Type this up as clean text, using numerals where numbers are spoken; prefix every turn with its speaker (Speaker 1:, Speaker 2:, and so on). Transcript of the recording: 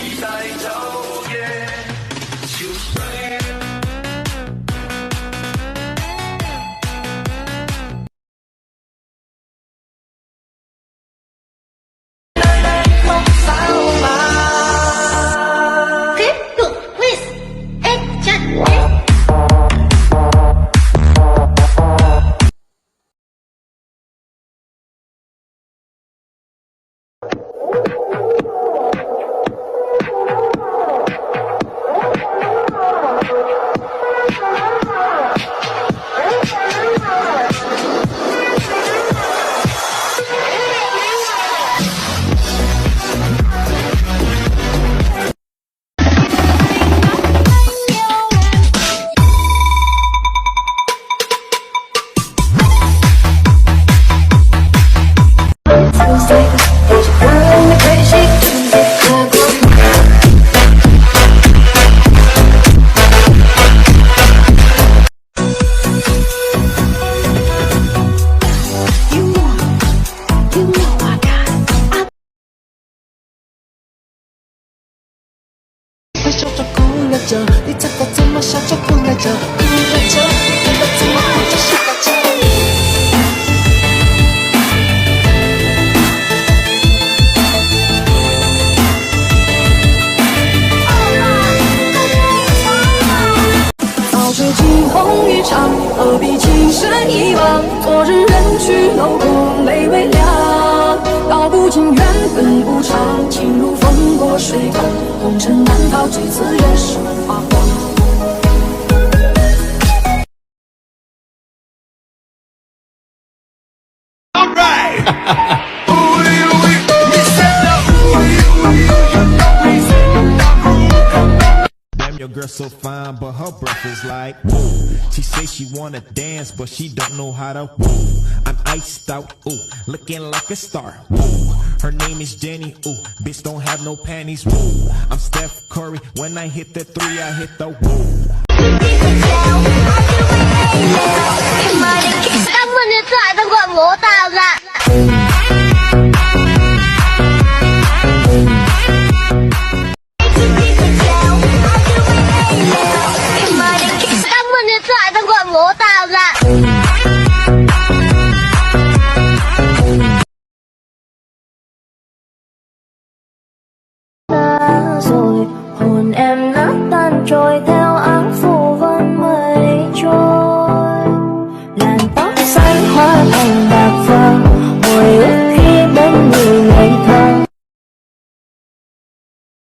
Speaker 1: 你猜我怎么笑就不赖着，不赖着，你的怎么我就是赖着。早就惊鸿一场，何必情深一往？昨日人去楼空，泪微凉。道不尽缘分无常，情如风过水淌，红尘难逃几次也是发黄。
Speaker 2: Your girl so fine, but her breath is like whoa. She say she wanna dance, but she don't know how to whoa. I'm iced out, ooh, looking like a star. Whoa. Her name is Jenny, ooh, bitch don't have no panties. Whoa. I'm Steph Curry, when I hit the three, I hit the whoa.
Speaker 3: Các bạn điện thoại tôi gọi bố tao ra. Điện thoại tao gọi bố tao ra.
Speaker 4: Rồi hồn em nát tan trôi theo